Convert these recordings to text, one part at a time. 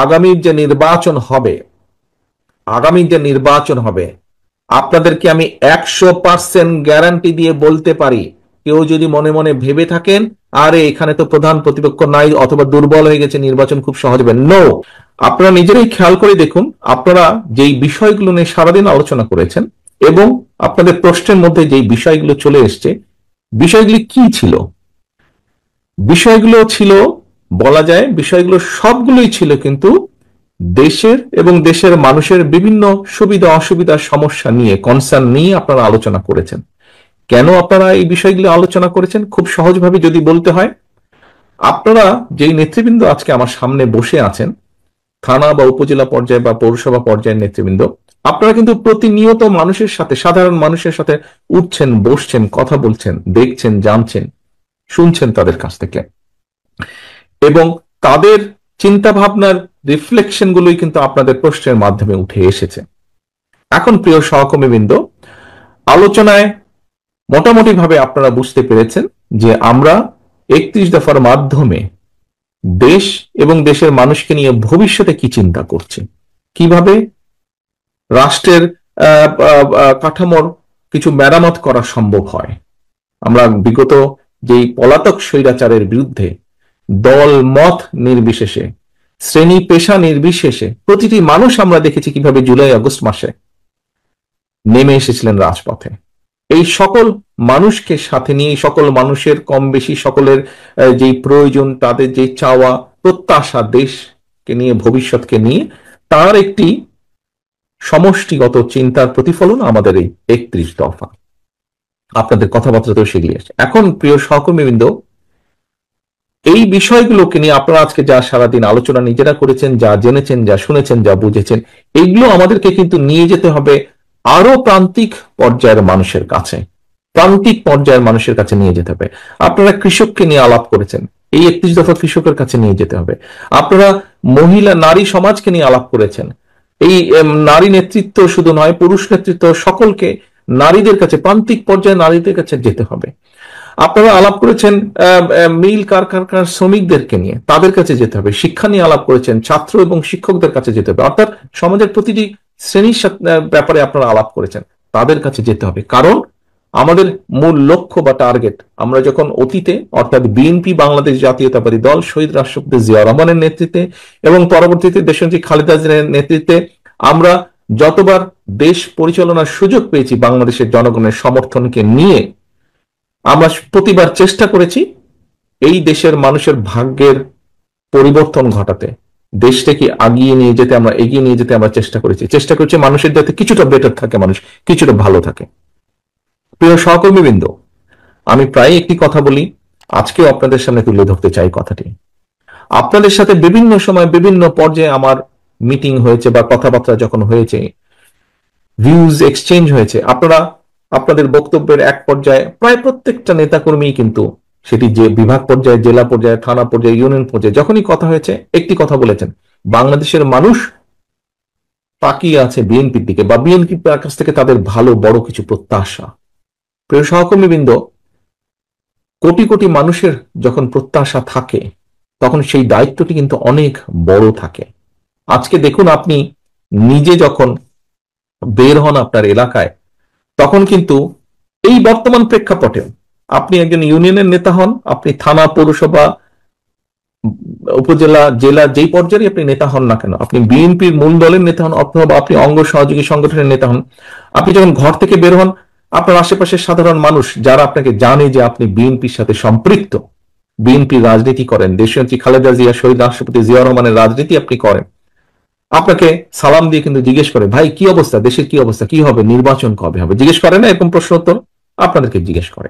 আগামীর যে নির্বাচন হবে আপনাদেরকে আমি 100% গ্যারান্টি দিয়ে বলতে পারি, কেউ যদি মনে মনে ভেবে থাকেন আরে এখানে তো প্রধান প্রতিপক্ষ নাই অথবা দুর্বল হয়ে গেছে, নির্বাচন খুব সহজ হবে, নো। আপনারা নিজেরাই খেয়াল করে দেখুন, আপনারা যেই বিষয়গুলো নিয়ে সারাদিন আলোচনা করেছেন এবং আপনাদের প্রশ্নের মধ্যে যেই বিষয়গুলো চলে এসছে, বিষয়গুলি কি ছিল? বিষয়গুলো ছিল, বলা যায় বিষয়গুলো সবগুলোই ছিল কিন্তু দেশের এবং দেশের মানুষের বিভিন্ন সুবিধা অসুবিধা সমস্যা নিয়ে, কনসার্ন নিয়ে আপনারা আলোচনা করেছেন। কেন আপনারা এই বিষয়গুলো আলোচনা করেছেন? খুব সহজভাবে যদি বলতে হয়, আপনারা যেই নেতৃবৃন্দ আজকে আমার সামনে বসে আছেন, থানা বা উপজেলা পর্যায়ে বা পৌরসভা পর্যায়ের নেতৃবৃন্দ, আপনারা কিন্তু প্রতিনিয়ত মানুষের সাথে, সাধারণ মানুষের সাথে উঠছেন, বসছেন, কথা বলছেন, দেখছেন, জানছেন, শুনছেন তাদের কাছ থেকে, এবং তাদের চিন্তা ভাবনার রিফ্লেকশন গুলোই কিন্তু আপনাদের প্রশ্নের মাধ্যমে উঠে এসেছে। এখন প্রিয় সহকর্মীবৃন্দ, আলোচনায় মোটামুটি ভাবে আপনারা বুঝতে পেরেছেন যে আমরা 31 দফার মাধ্যমে দেশ এবং দেশের মানুষকে নিয়ে ভবিষ্যতে কি চিন্তা করছি, কিভাবে রাষ্ট্রের কাঠামোর কিছু মেরামত করা সম্ভব হয়। আমরা বিগত যেই পলাতক স্বৈরাচারের বিরুদ্ধে দল মত নির্বিশেষে, শ্রেণী পেশা নির্বিশেষে প্রতিটি মানুষ আমরা দেখেছি কিভাবে জুলাই আগস্ট মাসে নেমে এসেছিলেন রাজপথে। এই সকল মানুষকে সাথে নিয়ে, সকল মানুষের কম বেশি সকলের যেই প্রয়োজন, তাদের যে চাওয়া প্রত্যাশা, দেশকে নিয়ে, ভবিষ্যৎকে নিয়ে, তার একটি সমষ্টিগত চিন্তার প্রতিফলন আমাদের এই 31 দফা। আপনাদের কথাবার্তা তো সেগুলি আসে। এখন প্রিয় সহকর্মীবৃন্দ, এই বিষয়গুলোকে নিয়ে আপনারা আজকে যা সারাদিন আলোচনা নিজেরা করেছেন, যা জেনেছেন, যা শুনেছেন, যা বুঝেছেন, এগুলো আমাদেরকে কিন্তু নিয়ে যেতে হবে আরো প্রান্তিক পর্যায়ের মানুষের কাছে, নিয়ে যেতে হবে। আপনারা কৃষককে নিয়ে আলাপ করেছেন, এই 31 দফা কৃষকের কাছে নিয়ে যেতে হবে। আপনারা মহিলা নারী সমাজকে নিয়ে আলাপ করেছেন, এই নারী নেতৃত্ব শুধু নয়, পুরুষ নেতৃত্ব, সকলকে, নারীদের কাছে, প্রান্তিক পর্যায়ে নারীদের কাছে যেতে হবে। আপনারা আলাপ করেছেন মিল কারখানার শ্রমিকদেরকে নিয়ে, তাদের কাছে যেতে হবে। শিক্ষা নিয়ে আলাপ করেছেন, ছাত্র এবং শিক্ষকদের কাছে যেতে হবে। অর্থাৎ সমাজের প্রতিটি শ্রেণীর ব্যাপারে আপনারা আলাপ করেছেন, তাদের কাছে যেতে হবে। কারণ আমাদের মূল লক্ষ্য বা টার্গেট, আমরা যখন অতীতে অর্থাৎ বিএনপি বাংলাদেশ জাতীয়তাবাদী দল শহীদ রাষ্ট্রপতি জিয়া রহমানের নেতৃত্বে এবং পরবর্তীতে দেশনেত্রী খালেদা জিয়ার নেতৃত্বে আমরা যতবার দেশ পরিচালনার সুযোগ পেয়েছি বাংলাদেশের জনগণের সমর্থনকে নিয়ে, আমরা প্রতিবার চেষ্টা করেছি এই দেশের মানুষের ভাগ্যের পরিবর্তন ঘটাতে, দেশটাকে এগিয়ে নিয়ে যেতে আমরা চেষ্টা করেছি মানুষের যাতে কিছুটা বেটার থাকে, মানুষ কিছুটা ভালো থাকে। প্রিয় সহকর্মীবৃন্দ, আমি প্রায় একটি কথা বলি, আজকেও আপনাদের সামনে তুলে ধরতে চাই কথাটি। আপনাদের সাথে বিভিন্ন সময় বিভিন্ন পর্যায়ে আমার মিটিং হয়েছে বা কথাবার্তা যখন হয়েছে, ভিউজ এক্সচেঞ্জ হয়েছে, আপনারা আপনাদের বক্তব্যের এক পর্যায়ে প্রায় প্রত্যেকটা নেতাকর্মী কিন্তু, সেটি যে বিভাগ পর্যায়ে, জেলা পর্যায়ে, থানা পর্যায়ে, ইউনিয়ন পর্যায়ে, যখনই কথা হয়েছে একটি কথা বলেছেন, বাংলাদেশের মানুষ তাকিয়ে আছে বিএনপির দিকে বা বিএনপির কাছ থেকে তাদের ভালো বড় কিছু প্রত্যাশা। প্রিয় সহকর্মীবৃন্দ, কোটি কোটি মানুষের যখন প্রত্যাশা থাকে তখন সেই দায়িত্বটি কিন্তু অনেক বড় থাকে। আজকে দেখুন, আপনি নিজে যখন বের হন আপনার এলাকায়, তখন কিন্তু এই বর্তমান প্রেক্ষাপটে আপনি একজন ইউনিয়নের নেতা হন, আপনি থানা, পৌরসভা, উপজেলা, জেলা, যেই পর্যায়ে আপনি নেতা হন না কেন, আপনি বিএনপির মূল দলের নেতা হন অথবা আপনি অঙ্গ সহযোগী সংগঠনের নেতা হন, আপনি যখন ঘর থেকে বের হন, আপনার আশেপাশের সাধারণ মানুষ যারা আপনাকে জানে যে আপনি বিএনপির সাথে সম্পৃক্ত, বিএনপির রাজনীতি করেন, দেশনেত্রী খালেদা জিয়া, শহীদ রাষ্ট্রপতি জিয়া রহমানের রাজনীতি আপনি করেন, আপনাকে সালাম দিয়ে কিন্তু জিজ্ঞেস করে, ভাই কি অবস্থা, দেশের কি অবস্থা, কি হবে, নির্বাচন কবে হবে, জিজ্ঞেস করে না? এরকম প্রশ্ন উত্তর আপনাদেরকে জিজ্ঞেস করে।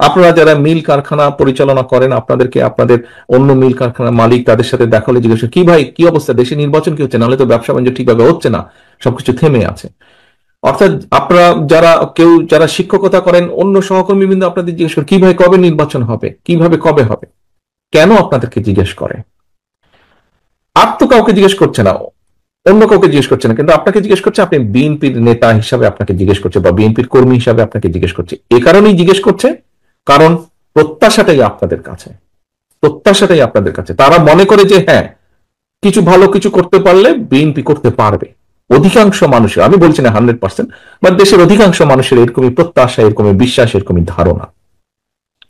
আপনারা যারা মিল কারখানা পরিচালনা করেন, আপনাদেরকে আপনাদের অন্য মিল কারখানার মালিক, তাদের সাথে দেখা হলে জিজ্ঞেস করে, কি ভাই কি অবস্থা, দেশে নির্বাচন কি হচ্ছে, নাহলে তো ব্যবসা বাণিজ্য ঠিকভাবে হচ্ছে না, সবকিছু থেমে আছে। অর্থাৎ আপনারা যারা শিক্ষকতা করেন, অন্য সহকর্মী বিন্দু আপনাদের জিজ্ঞেস করে, কি ভাই কবে নির্বাচন হবে, কিভাবে কবে হবে। কেন আপনাদেরকে জিজ্ঞেস করে? আর তো কাউকে জিজ্ঞেস করছে না, অন্য কাউকে জিজ্ঞেস করছে না, কিন্তু আপনাকে জিজ্ঞেস করছে, আপনি বিএনপির নেতা হিসাবে আপনাকে জিজ্ঞেস করছে বা বিএনপির কর্মী হিসাবে আপনাকে জিজ্ঞেস করছে। এ কারণেই জিজ্ঞেস করছে কারণ প্রত্যাশাটাই আপনাদের কাছে, তারা মনে করে যে হ্যাঁ, কিছু ভালো কিছু করতে পারলে বিএনপি করতে পারবে। অধিকাংশ মানুষের, আমি বলছি না 100%, বাট দেশের অধিকাংশ মানুষের এরকমই প্রত্যাশা, এরকমই বিশ্বাস, এরকমই ধারণা।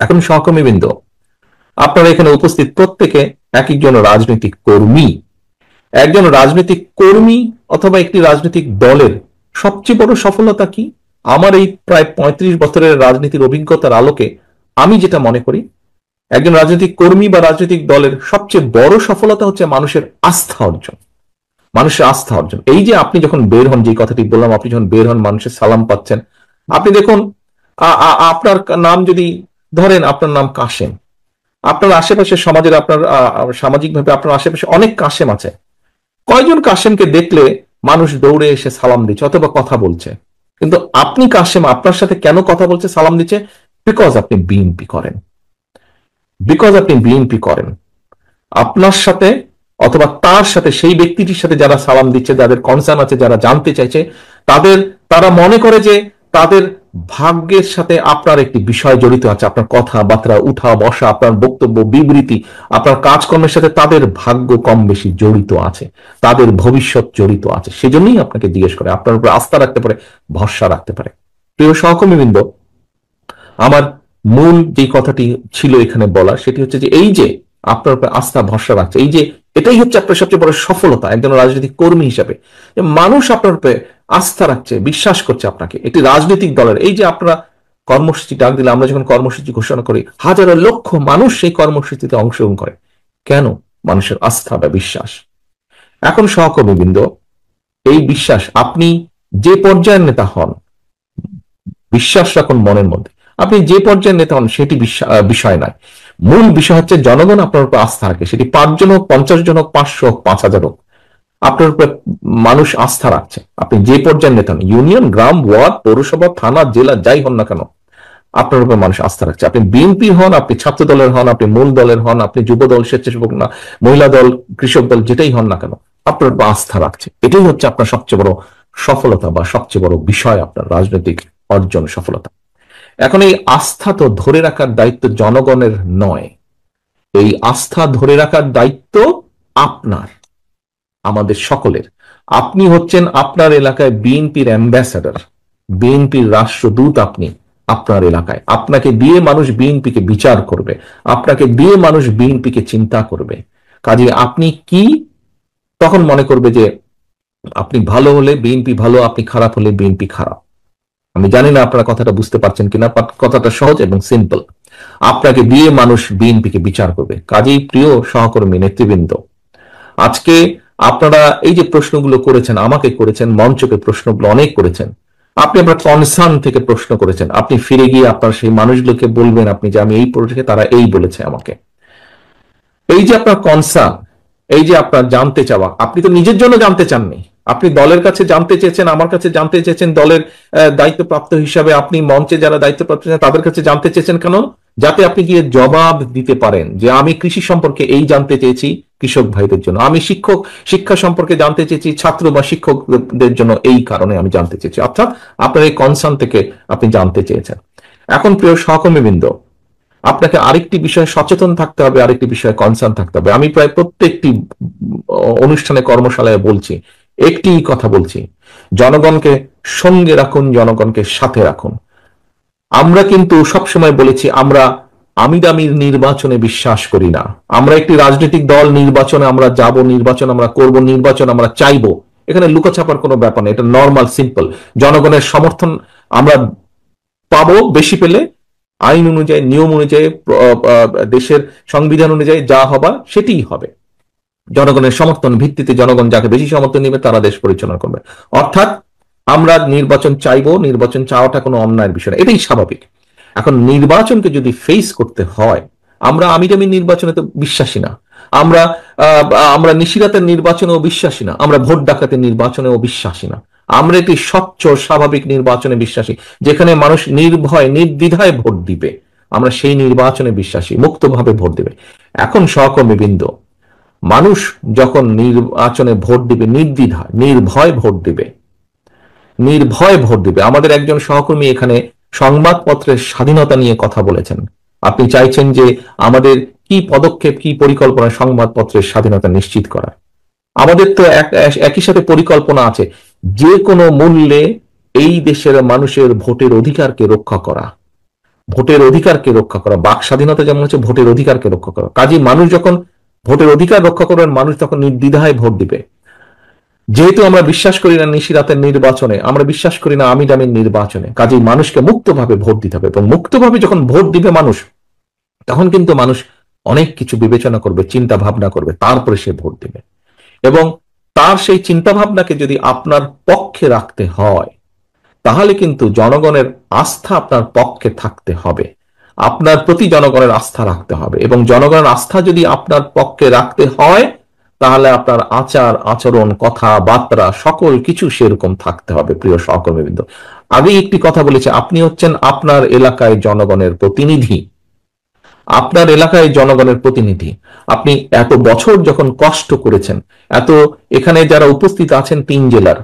এখন সহকর্মীবৃন্দ, আপনারা এখানে উপস্থিত প্রত্যেকে এক একজন রাজনৈতিক কর্মী। একজন রাজনৈতিক কর্মী অথবা একটি রাজনৈতিক দলের সবচেয়ে বড় সফলতা কি? আমার এই প্রায় 35 বছরের রাজনীতির অভিজ্ঞতার আলোকে আমি যেটা মনে করি, একজন রাজনৈতিক কর্মী বা রাজনৈতিক দলের সবচেয়ে বড় সফলতা হচ্ছে মানুষের আস্থা অর্জন। মানুষের আস্থা অর্জন। এই যে আপনি যখন বের হন, যে কথাটি বললাম, আপনি যখন বের হন মানুষের সালাম পাচ্ছেন, আপনি দেখুন আপনার নাম যদি ধরেন, আপনার নাম কাশেম, আপনার আশেপাশে সমাজের, আপনার সামাজিকভাবে আপনার আশেপাশে অনেক কাশেম আছে। কয়জন কাশেমকে দেখলে মানুষ দৌড়ে এসে সালাম দিচ্ছে অথবা কথা বলছে? কিন্তু আপনি কাশেম, আপনার সাথে কেন কথা বলছে, সালাম দিচ্ছে? বিকজ আপনি বিএনপি করেন। বিকজ আপনি বিএনপি করেন। আপনার সাথে অথবা তার সাথে, সেই ব্যক্তিটির সাথে যারা সালাম দিচ্ছে, যাদের কনসার্ন আছে, যারা জানতে চাইছে, তারা মনে করে যে তাদের ভাগ্যের সাথে আপনার একটি বিষয় জড়িত আছে। আপনার কথাবার্তা, উঠা বসা, আপনার বক্তব্য, বিবৃতি, আপনার কাজকর্মের সাথে তাদের ভাগ্য কম বেশি জড়িত আছে, তাদের ভবিষ্যৎ জড়িত আছে। সেজন্যই আপনাকে জিজ্ঞেস করে, আপনার উপর আস্থা রাখতে পারে, ভরসা রাখতে পারে। প্রিয় সহকর্মীবৃন্দ, আমার মূল যে কথাটি ছিল এখানে বলা, সেটি হচ্ছে যে এই যে আপনার উপর আস্থা ভরসা রাখছে, এই যে এটাই হচ্ছে আপনার সবচেয়ে বড় সফলতা একজন রাজনৈতিক কর্মী হিসাবে। মানুষ আপনার উপরে আস্থা রাখছে, বিশ্বাস করছে আপনাকে, একটি রাজনৈতিক দলের। এই যে আপনারা কর্মসূচি ডাক দিলে, আমরা যখন কর্মসূচি ঘোষণা করি, হাজারো লক্ষ মানুষ সেই কর্মসূচিতে অংশগ্রহণ করে। কেন? মানুষের আস্থা বা বিশ্বাস। এখন সহকর্মীবৃন্দ, এই বিশ্বাস, আপনি যে পর্যায়ের নেতা হন, বিশ্বাস রাখুন মনের মধ্যে। আপনি যে পর্যায়ের নেতা হন সেটি বিষয় নয়। মূল বিষয় হচ্ছে জনগণ আপনার উপর আস্থা রাখে। সেটি 5 জন হোক, 50 জন হোক, 500 হোক, 5000 হোক, আপনার উপরে মানুষ আস্থা রাখছে। আপনি যে পর্যায়ের নেতা হন, ইউনিয়ন, গ্রাম, ওয়ার্ড, পৌরসভা, থানা, জেলা, যাই হন না কেন, আপনার উপর মানুষ আস্থা রাখছে। আপনি বিএনপি হন, আপনি ছাত্র দলের হন, আপনি মূল দলের হন, আপনি যুব দল, স্বেচ্ছাসেবক না, মহিলা দল, কৃষক দল, যেটাই হন না কেন, আপনার উপর আস্থা রাখছে। এটাই হচ্ছে আপনার সবচেয়ে বড় সফলতা বা সবচেয়ে বড় বিষয়, আপনার রাজনৈতিক অর্জন, সফলতা। এখন এই আস্থা তো ধরে রাখার দায়িত্ব জনগণের নয়। এই আস্থা ধরে রাখার দায়িত্ব আপনার, আমাদের সকলের। আপনি হচ্ছেন আপনার এলাকায় বিএনপির অ্যাম্বাসেডর, বিএনপির রাষ্ট্রদূত। আপনি আপনার এলাকায়, আপনাকে দিয়ে মানুষ বিএনপিকে বিচার করবে, আপনাকে দিয়ে মানুষ বিএনপিকে চিন্তা করবে। কাজে আপনি কি তখন মনে করবে যে আপনি ভালো হলে বিএনপি ভালো, আপনি খারাপ হলে বিএনপি খারাপ? আমি জানি না আপনারা কথাটা বুঝতে পারছেন কিনা, কথাটা সহজ এবং সিম্পল। আপনাকে দিয়ে মানুষ বিএনপিকে বিচার করবে। কাজেই প্রিয় সহকর্মী, নেতৃবৃন্দ, আজকে আপনারা এই যে প্রশ্নগুলো করেছেন, আমাকে করেছেন, মঞ্চকে প্রশ্নগুলো অনেক করেছেন, আপনি আপনার কনসার্ন থেকে প্রশ্ন করেছেন। আপনি ফিরে গিয়ে আপনার সেই মানুষগুলোকে বলবেন, আপনি যে আমি এই পড়েছি, তারা এই বলেছে আমাকে। এই যে আপনার কনসার্ন, এই যে আপনার জানতে চাওয়া, আপনি তো নিজের জন্য জানতে চাননি, আপনি দলের কাছে জানতে চেয়েছেন, আমার কাছে জানতে চেয়েছেন, দলের দায়িত্বপ্রাপ্ত হিসাবে আপনি মঞ্চে যারা দায়িত্বপ্রাপ্ত তাদের কাছে জানতে চেয়েছেন। কেন? যাতে আপনি গিয়ে জবাব দিতে পারেন যে আমি কৃষি সম্পর্কে এই জানতে চেয়েছি কৃষক ভাইদের জন্য, আমি শিক্ষা সম্পর্কে জানতে চেয়েছি ছাত্র বা শিক্ষকদের জন্য, এই কারণে আমি জানতে চেয়েছি। অর্থাৎ আপনার এই কনসার্ন থেকে আপনি জানতে চেয়েছেন। এখন প্রিয় সহকর্মীবৃন্দ, আপনাকে আরেকটি বিষয়ে সচেতন থাকতে হবে, আরেকটি বিষয়ে কনসার্ন থাকতে হবে। আমি প্রায় প্রত্যেকটি অনুষ্ঠানে, কর্মশালায় বলছি, একটি কথা বলছি, জনগণকে সঙ্গে রাখুন, জনগণকে সাথে রাখুন। আমরা কিন্তু সবসময় বলেছি, আমরা আমি দামির নির্বাচনে বিশ্বাস করি না। আমরা একটি রাজনৈতিক দল, নির্বাচনে আমরা যাব, নির্বাচন আমরা করব, নির্বাচন আমরা চাইবো, এখানে লুকাছাপার কোনো ব্যাপার নেই। এটা নর্মাল, সিম্পল। জনগণের সমর্থন আমরা পাবো, বেশি পেলে আইন অনুযায়ী, নিয়ম অনুযায়ী, দেশের সংবিধান অনুযায়ী যা হবার সেটিই হবে। জনগণের সমর্থন ভিত্তিতে জনগণ যাকে বেশি সমর্থন নেবে তারা দেশ পরিচালনা করবে। অর্থাৎ আমরা নির্বাচন চাইবো, নির্বাচন চাওয়াটা কোনো অন্যায়ের বিষয় না, এটাই স্বাভাবিক। এখন নির্বাচনকে যদি ফেস করতে হয়, আমরা আমিরামি নির্বাচনে তো বিশ্বাসী না, আমরা নিশিরাতের নির্বাচনেও বিশ্বাসী না, আমরা ভোট ডাকাতের নির্বাচনেও বিশ্বাসী না। আমরা একটি স্বচ্ছ স্বাভাবিক নির্বাচনে বিশ্বাসী, যেখানে মানুষ নির্ভয় নির্দ্বিধায় ভোট দিবে। আমরা সেই নির্বাচনে বিশ্বাসী, মুক্তভাবে ভোট দিবে। এখন সহকর্মীবৃন্দ, মানুষ যখন নির্বাচনে ভোট দিবে নির্দ্বিধায়, নির্ভয় ভোট দিবে, নির্ভয় ভোট দিবে। আমাদের একজন সহকর্মী এখানে সংবাদপত্রের স্বাধীনতা নিয়ে কথা বলেছেন। আপনি চাইছেন যে আমাদের কি পদক্ষেপ, কি পরিকল্পনা সংবাদপত্রের স্বাধীনতা নিশ্চিত করার। আমাদের তো একই সাথে পরিকল্পনা আছে যে কোনো মূল্যে এই দেশের মানুষের ভোটের অধিকারকে রক্ষা করা, ভোটের অধিকারকে রক্ষা করা, বাক স্বাধীনতা যেমন হচ্ছে ভোটের অধিকারকে রক্ষা করা। কাজী মানুষ যখন ভোটের অধিকার রক্ষা করবেন, মানুষ তখন নির্দ্বিধায় ভোট দিবে। যেহেতু আমরা বিশ্বাস করি না নিশিরাতের নির্বাচনে, আমরা বিশ্বাস করি না আমির আমির নির্বাচনে, কাজেই মানুষকে মুক্তভাবে ভোট দিতে হবে। এবং মুক্তভাবে যখন ভোট দিবে মানুষ, তখন কিন্তু মানুষ অনেক কিছু বিবেচনা করবে, চিন্তা ভাবনা করবে, তারপরে সে ভোট দিবে। এবং তার সেই চিন্তা ভাবনাকে যদি আপনার পক্ষে রাখতে হয়, তাহলে কিন্তু জনগণের আস্থা আপনার পক্ষে থাকতে হবে, আপনার প্রতি জনগণের আস্থা রাখতে হবে। এবং জনগণের আস্থা যদি আপনার পক্ষে রাখতে হয়, তাহলে আপনার আচার আচরণ, কথাবার্তা সকল কিছু সেরকম থাকতে হবে। প্রিয় সহকর্মীবৃন্দ, আগে একটি কথা বলেছে, আপনি হচ্ছেন আপনার এলাকায় জনগণের প্রতিনিধি, আপনার এলাকায় জনগণের প্রতিনিধি। আপনি এত বছর যখন কষ্ট করেছেন, এত এখানে যারা উপস্থিত আছেন 3 জেলার,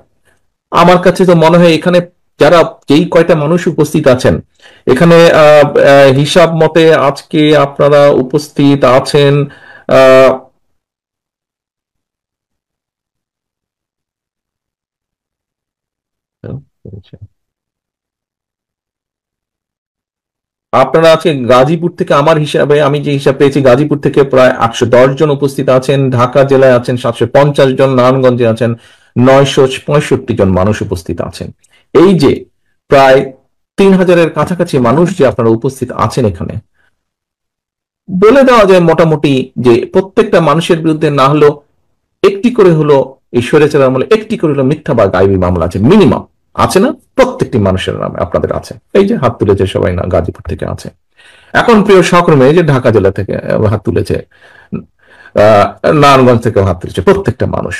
আমার কাছে তো মনে হয় এখানে যারা যেই কয়টা মানুষ উপস্থিত আছেন এখানে হিসাব মতে আজকে আপনারা উপস্থিত আছেন আপনারা আজকে গাজীপুর থেকে, আমার হিসাবে আমি যে হিসাব পেয়েছি, গাজীপুর থেকে প্রায় 810 জন উপস্থিত আছেন, ঢাকা জেলায় আছেন 750 জন, নারায়ণগঞ্জে আছেন 965 জন মানুষ উপস্থিত আছেন। এই যে প্রায় 3000-এর কাছাকাছি মানুষ যে আপনারা উপস্থিত আছেন এখানে, বলে দেওয়া যায় মোটামুটি যে প্রত্যেকটা মানুষের বিরুদ্ধে না হলো একটি করে হলো এই স্বৈরাচার আমলে একটি করে হলো মিথ্যা বা গায়েবী মামলা আছে, মিনিমাম আছে না? প্রত্যেকটি মানুষের নামে আপনাদের আছে। এই যে হাত তুলেছে সবাই, না গাজীপুর থেকে আছে। এখন প্রিয় সহকর্মী, এই যে ঢাকা জেলা থেকে হাত তুলেছে, নারায়ণগঞ্জ থেকে হাত তুলেছে, প্রত্যেকটা মানুষ।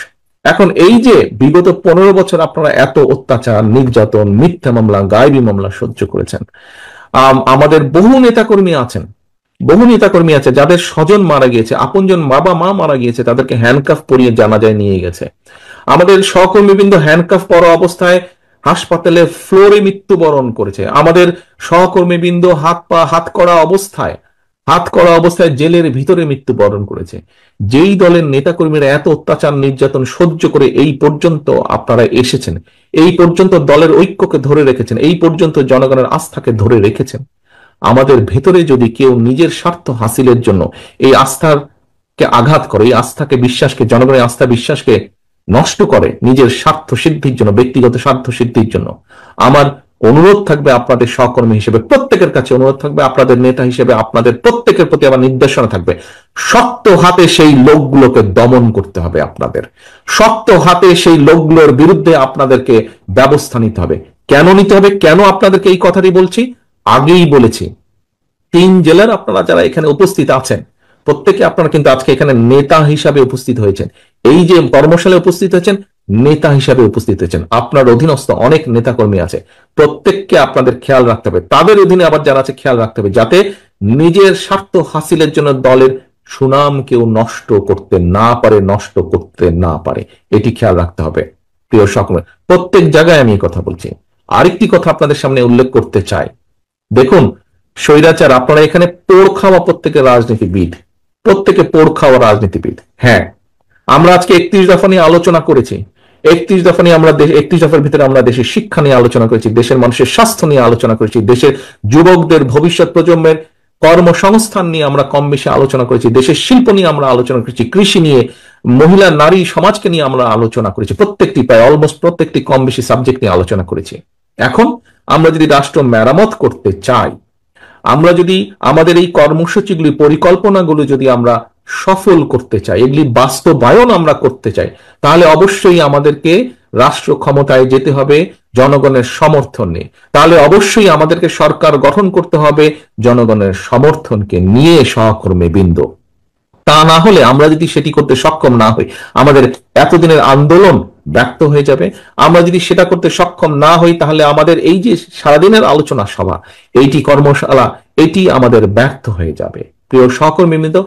এখন এই যে বিগত 15 বছর আপনারা এত অত্যাচার, নির্যাতন, মিথ্যা মামলা, গায়েবী মামলা সহ্য করেছেন। আমাদের বহু নেতাকর্মী আছেন, বহু নেতাকর্মী আছে যাদের স্বজন মারা গিয়েছে, আপনজন বাবা মা মারা গিয়েছে, তাদেরকে হ্যান্ডকাফ পরিয়ে জানাজায় নিয়ে গেছে। আমাদের সহকর্মীবৃন্দ হ্যান্ডকাফ পরা অবস্থায় হাসপাতালে ফ্লোরে মৃত্যুবরণ করেছে। আমাদের সহকর্মীবৃন্দ হাত করা অবস্থায় জেলের ভিতরে মৃত্যুবরণ করেছে। যেই দলের নেতাকর্মীরা এত অত্যাচার নির্যাতন সহ্য করে এই পর্যন্ত আপনারা এসেছেন, এই পর্যন্ত দলের ঐক্যকে ধরে রেখেছেন, এই পর্যন্ত জনগণের আস্থাকে ধরে রেখেছেন, আমাদের ভেতরে যদি কেউ নিজের স্বার্থ হাসিলের জন্য এই আস্থাকে আঘাত করে, এই আস্থাকে, বিশ্বাসকে, জনগণের আস্থা বিশ্বাসকে নষ্ট করে নিজের স্বার্থ সিদ্ধির জন্য, ব্যক্তিগত স্বার্থ সিদ্ধির জন্য, আমার অনুরোধ থাকবে আপনাদের সহকর্মী হিসেবে, প্রত্যেকের কাছে অনুরোধ থাকবে, আপনাদের নেতা হিসেবে আপনাদের প্রত্যেকের প্রতি আমার নির্দেশনা থাকবে, শক্ত হাতে সেই লোকগুলোকে দমন করতে হবে। আপনাদের শক্ত হাতে সেই লোকগুলোর বিরুদ্ধে আপনাদেরকে ব্যবস্থা নিতে হবে। কেন নিতে হবে, কেন আপনাদেরকে এই কথাটি বলছি? আগেই বলেছি, 3 জেলার আপনারা যারা এখানে উপস্থিত আছেন, প্রত্যেকে আপনারা কিন্তু আজকে এখানে নেতা হিসাবে উপস্থিত হয়েছেন। এই যে কর্মশালায় উপস্থিত হয়েছেন, নেতা হিসাবে উপস্থিত হয়েছেন। আপনার অধীনস্থ অনেক নেতা কর্মী আছে, প্রত্যেককে আপনাদের খেয়াল রাখতে হবে। তাদের অধীনে আবার যারা আছে খেয়াল রাখতে হবে, যাতে নিজের স্বার্থ হাসিলের জন্য দলের সুনাম কেউ নষ্ট করতে না পারে, নষ্ট করতে না পারে, এটি খেয়াল রাখতে হবে। প্রিয় সকলে, প্রত্যেক জায়গায় আমি এই কথা বলছি। আরেকটি কথা আপনাদের সামনে উল্লেখ করতে চাই, দেখুন স্বৈরাচার, আপনারা এখানে পোড় খাওয়া প্রত্যেকের রাজনীতিবিদ, প্রত্যেকে পোড় খাওয়া রাজনীতিবিদ। হ্যাঁ, আমরা আজকে 31 দফা নিয়ে আলোচনা করেছি। 31 দফা নিয়ে আমরা 31 দফার ভিতরে আমরা দেশের শিক্ষা নিয়ে আলোচনা করেছি, দেশের মানুষের স্বাস্থ্য নিয়ে আলোচনা করেছি, দেশের যুবকদের ভবিষ্যৎ প্রজন্মের কর্মসংস্থান নিয়ে আমরা কম বেশি আলোচনা করেছি, দেশের শিল্প নিয়ে আমরা আলোচনা করেছি, কৃষি নিয়ে, মহিলা নারী সমাজকে নিয়ে আমরা আলোচনা করেছি। প্রত্যেকটি, প্রায় অলমোস্ট প্রত্যেকটি কম বেশি সাবজেক্ট নিয়ে আলোচনা করেছি। এখন আমরা যদি রাষ্ট্র মেরামত করতে চাই, আমরা যদি আমাদের এই কর্মসূচিগুলি, পরিকল্পনাগুলো যদি আমরা সফল করতে চাই, এগুলি বাস্তবায়ন আমরা করতে চাই, তাহলে অবশ্যই আমাদেরকে রাষ্ট্র ক্ষমতায় যেতে হবে জনগণের সমর্থন নিয়ে। তাহলে অবশ্যই আমাদেরকে সরকার গঠন করতে হবে জনগণের সমর্থনকে নিয়ে, সহকর্মী বৃন্দ। তা না হলে, আমরা যদি সেটি করতে সক্ষম না হই, আমাদের এতদিনের আন্দোলন ব্যর্থ হয়ে যাবে। আমরা যদি সেটা করতে সক্ষম না হই, তাহলে আমাদের এই যে সারাদিনের আলোচনা সভা, এইটি কর্মশালা, এটি আমাদের ব্যর্থ হয়ে যাবে। প্রিয় সহকর্মীবৃন্দ,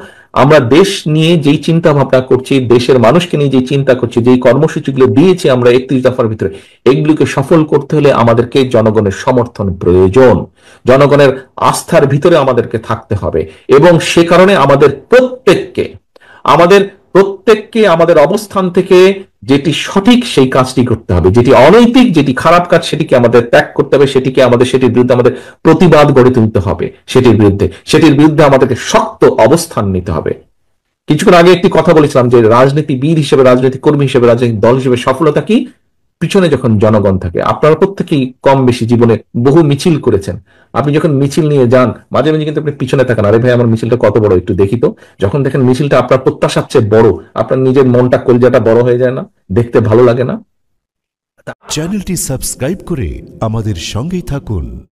আমরা দেশ নিয়ে যেই চিন্তা ভাবনা করছি, দেশের মানুষকে নিয়ে যে চিন্তা করছি, যেই কর্মসূচিগুলো দিয়েছি আমরা 31 দফার ভিতরে, এগুলোকে সফল করতে হলে আমাদেরকে জনগণের সমর্থন প্রয়োজন, জনগণের আস্থার ভিতরে আমাদেরকে থাকতে হবে। এবং সে কারণে আমাদের প্রত্যেককে, আমাদের প্রত্যেককে আমাদের অবস্থান থেকে যেটি সঠিক সেই কাজটি করতে হবে, যেটি অনৈতিক, যেটি খারাপ কাজ সেটিকে আমাদের ত্যাগ করতে হবে, সেটির বিরুদ্ধে আমাদের প্রতিবাদ গড়ে তুলতে হবে, সেটির বিরুদ্ধে আমাদেরকে শক্ত অবস্থান নিতে হবে। কিছুক্ষণ আগে একটি কথা বলেছিলাম যে রাজনীতিবিদ হিসেবে, রাজনৈতিক কর্মী হিসেবে, রাজনৈতিক দল হিসেবে সফলতা কি? পিছনে যখন জনগণ থাকে। আপনারা প্রত্যেকেই কম বেশি জীবনে বহু মিছিল করেছেন। আপনি যখন মিছিল নিয়ে যান, মাঝে মাঝে কিন্তু আপনি পিছনে থাকেন, আরে ভাই আমার মিছিলটা কত বড় একটু দেখি তো। যখন দেখেন মিছিলটা আপনার প্রত্যাশার চেয়ে বড়, আপনার নিজের মনটা, কলিজাটা বড় হয়ে যায় না? দেখতে ভালো লাগে না? চ্যানেলটি সাবস্ক্রাইব করে আমাদের সঙ্গেই থাকুন।